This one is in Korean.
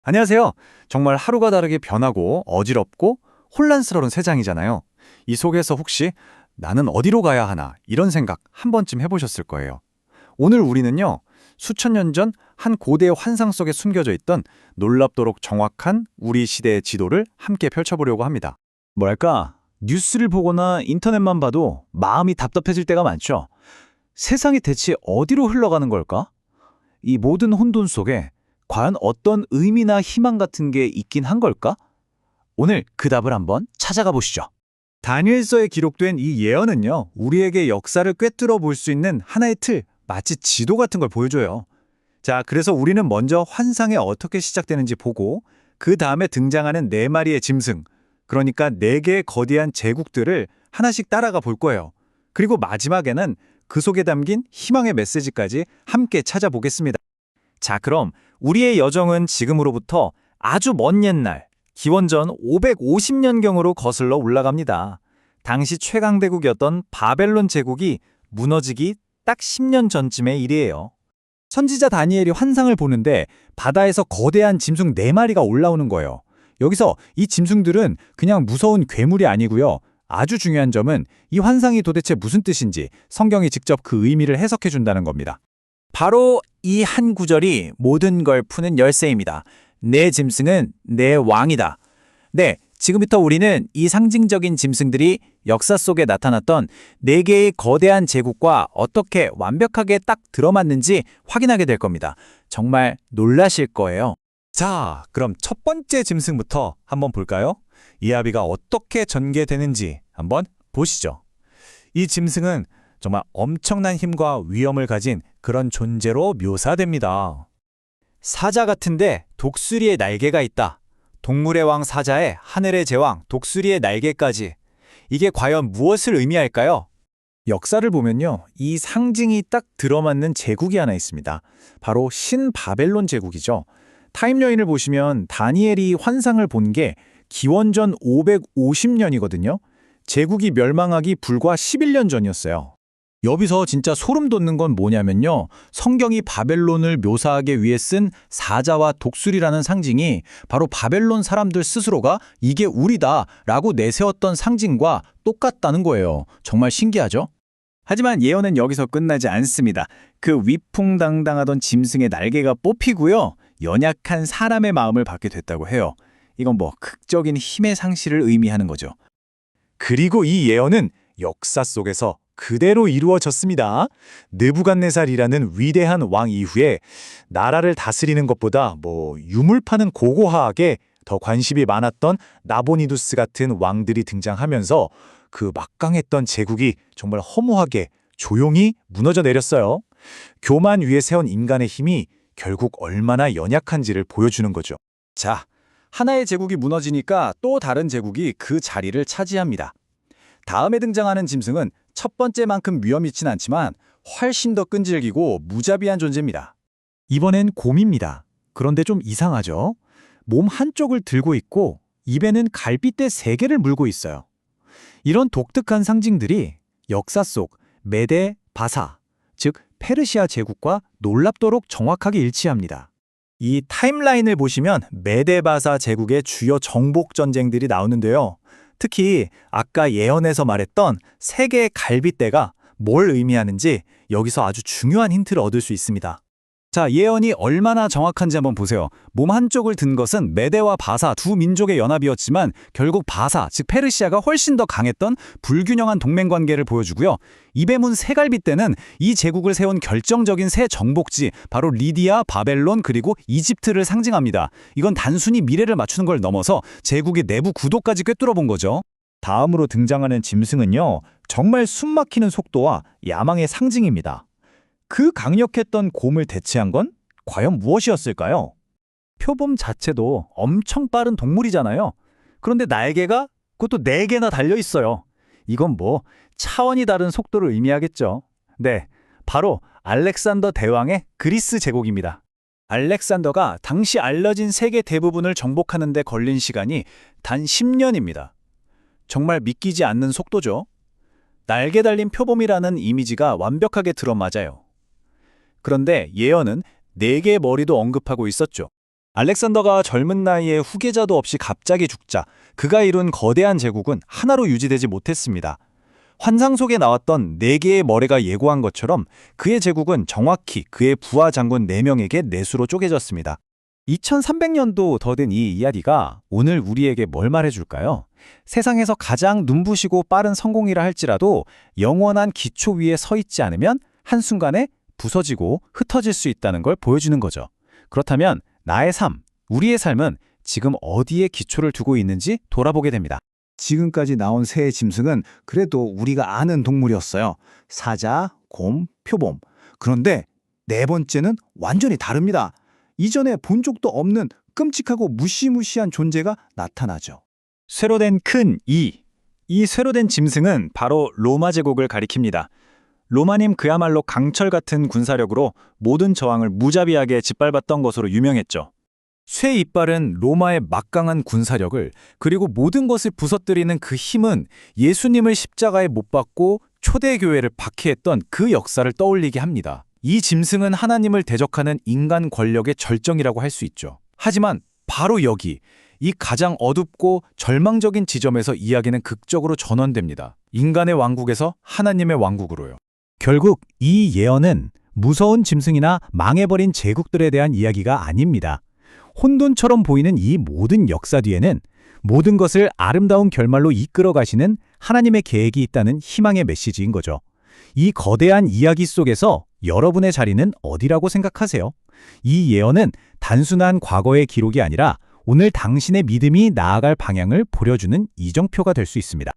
안녕하세요. 정말 하루가 다르게 변하고 어지럽고 혼란스러운 세상이잖아요. 이 속에서 혹시 나는 어디로 가야 하나 이런 생각 한 번쯤 해보셨을 거예요. 오늘 우리는요, 수천 년 전 한 고대의 환상 속에 숨겨져 있던 놀랍도록 정확한 우리 시대의 지도를 함께 펼쳐보려고 합니다. 뭐랄까, 뉴스를 보거나 인터넷만 봐도 마음이 답답해질 때가 많죠. 세상이 대체 어디로 흘러가는 걸까? 이 모든 혼돈 속에 과연 어떤 의미나 희망 같은 게 있긴 한 걸까? 오늘 그 답을 한번 찾아가 보시죠. 다니엘서에 기록된 이 예언은요, 우리에게 역사를 꿰뚫어 볼 수 있는 하나의 틀, 마치 지도 같은 걸 보여줘요. 자, 그래서 우리는 먼저 환상이 어떻게 시작되는지 보고 그 다음에 등장하는 네 마리의 짐승, 그러니까 네 개의 거대한 제국들을 하나씩 따라가 볼 거예요. 그리고 마지막에는 그 속에 담긴 희망의 메시지까지 함께 찾아보겠습니다. 자, 그럼 우리의 여정은 지금으로부터 아주 먼 옛날, 기원전 550년경으로 거슬러 올라갑니다. 당시 최강대국이었던 바벨론 제국이 무너지기 딱 10년 전쯤의 일이에요. 선지자 다니엘이 환상을 보는데 바다에서 거대한 짐승 4마리가 올라오는 거예요. 여기서 이 짐승들은 그냥 무서운 괴물이 아니고요. 아주 중요한 점은 이 환상이 도대체 무슨 뜻인지 성경이 직접 그 의미를 해석해 준다는 겁니다. 바로 이 한 구절이 모든 걸 푸는 열쇠입니다. 내 짐승은 내 왕이다. 네, 지금부터 우리는 이 상징적인 짐승들이 역사 속에 나타났던 4개의 거대한 제국과 어떻게 완벽하게 딱 들어맞는지 확인하게 될 겁니다. 정말 놀라실 거예요. 자, 그럼 첫 번째 짐승부터 한번 볼까요? 이야비가 어떻게 전개되는지 한번 보시죠. 이 짐승은 정말 엄청난 힘과 위엄을 가진 그런 존재로 묘사됩니다. 사자 같은데 독수리의 날개가 있다. 동물의 왕 사자에 하늘의 제왕 독수리의 날개까지. 이게 과연 무엇을 의미할까요? 역사를 보면요, 이 상징이 딱 들어맞는 제국이 하나 있습니다. 바로 신바벨론 제국이죠. 타임라인을 보시면 다니엘이 환상을 본 게 기원전 550년이거든요. 제국이 멸망하기 불과 11년 전이었어요. 여기서 진짜 소름 돋는 건 뭐냐면요, 성경이 바벨론을 묘사하기 위해 쓴 사자와 독수리라는 상징이 바로 바벨론 사람들 스스로가 이게 우리다 라고 내세웠던 상징과 똑같다는 거예요. 정말 신기하죠? 하지만 예언은 여기서 끝나지 않습니다. 그 위풍당당하던 짐승의 날개가 뽑히고요, 연약한 사람의 마음을 받게 됐다고 해요. 이건 뭐 극적인 힘의 상실을 의미하는 거죠. 그리고 이 예언은 역사 속에서 그대로 이루어졌습니다. 느부갓네살이라는 위대한 왕 이후에 나라를 다스리는 것보다 유물 파는 고고학에 더 관심이 많았던 나보니두스 같은 왕들이 등장하면서 그 막강했던 제국이 정말 허무하게 조용히 무너져 내렸어요. 교만 위에 세운 인간의 힘이 결국 얼마나 연약한지를 보여주는 거죠. 자, 하나의 제국이 무너지니까 또 다른 제국이 그 자리를 차지합니다. 다음에 등장하는 짐승은 첫 번째만큼 위험 있진 않지만 훨씬 더 끈질기고 무자비한 존재입니다. 이번엔 곰입니다. 그런데 좀 이상하죠? 몸 한쪽을 들고 있고 입에는 갈빗대 3개를 물고 있어요. 이런 독특한 상징들이 역사 속 메데 바사, 즉 페르시아 제국과 놀랍도록 정확하게 일치합니다. 이 타임라인을 보시면 메데 바사 제국의 주요 정복 전쟁들이 나오는데요. 특히 아까 예언에서 말했던 3개의 갈빗대가 뭘 의미하는지 여기서 아주 중요한 힌트를 얻을 수 있습니다. 자, 예언이 얼마나 정확한지 한번 보세요. 몸 한쪽을 든 것은 메데와 바사 두 민족의 연합이었지만 결국 바사, 즉 페르시아가 훨씬 더 강했던 불균형한 동맹관계를 보여주고요. 입에 문 3갈빗대는 이 제국을 세운 결정적인 새 정복지, 바로 리디아, 바벨론 그리고 이집트를 상징합니다. 이건 단순히 미래를 맞추는 걸 넘어서 제국의 내부 구도까지 꿰뚫어 본 거죠. 다음으로 등장하는 짐승은요, 정말 숨막히는 속도와 야망의 상징입니다. 그 강력했던 곰을 대체한 건 과연 무엇이었을까요? 표범 자체도 엄청 빠른 동물이잖아요. 그런데 날개가 그것도 4개나 달려 있어요. 이건 차원이 다른 속도를 의미하겠죠. 네, 바로 알렉산더 대왕의 그리스 제국입니다. 알렉산더가 당시 알려진 세계 대부분을 정복하는 데 걸린 시간이 단 10년입니다. 정말 믿기지 않는 속도죠. 날개 달린 표범이라는 이미지가 완벽하게 들어맞아요. 그런데 예언은 4개의 머리도 언급하고 있었죠. 알렉산더가 젊은 나이에 후계자도 없이 갑자기 죽자 그가 이룬 거대한 제국은 하나로 유지되지 못했습니다. 환상 속에 나왔던 4개의 머리가 예고한 것처럼 그의 제국은 정확히 그의 부하 장군 4명에게 넷으로 쪼개졌습니다. 2300년도 더 된 이 이야기가 오늘 우리에게 뭘 말해줄까요? 세상에서 가장 눈부시고 빠른 성공이라 할지라도 영원한 기초 위에 서 있지 않으면 한순간에 부서지고 흩어질 수 있다는 걸 보여주는 거죠. 그렇다면 나의 삶, 우리의 삶은 지금 어디에 기초를 두고 있는지 돌아보게 됩니다. 지금까지 나온 새의 짐승은 그래도 우리가 아는 동물이었어요. 사자, 곰, 표범. 그런데 4번째는 완전히 다릅니다. 이전에 본 적도 없는 끔찍하고 무시무시한 존재가 나타나죠. 쇠로 된 큰 이. 이 쇠로 된 짐승은 바로 로마 제국을 가리킵니다. 로마님 그야말로 강철 같은 군사력으로 모든 저항을 무자비하게 짓밟았던 것으로 유명했죠. 쇠 이빨은 로마의 막강한 군사력을, 그리고 모든 것을 부서뜨리는 그 힘은 예수님을 십자가에 못 박고 초대교회를 박해했던 그 역사를 떠올리게 합니다. 이 짐승은 하나님을 대적하는 인간 권력의 절정이라고 할 수 있죠. 하지만 바로 여기, 이 가장 어둡고 절망적인 지점에서 이야기는 극적으로 전환됩니다. 인간의 왕국에서 하나님의 왕국으로요. 결국 이 예언은 무서운 짐승이나 망해버린 제국들에 대한 이야기가 아닙니다. 혼돈처럼 보이는 이 모든 역사 뒤에는 모든 것을 아름다운 결말로 이끌어 가시는 하나님의 계획이 있다는 희망의 메시지인 거죠. 이 거대한 이야기 속에서 여러분의 자리는 어디라고 생각하세요? 이 예언은 단순한 과거의 기록이 아니라 오늘 당신의 믿음이 나아갈 방향을 보여주는 이정표가 될 수 있습니다.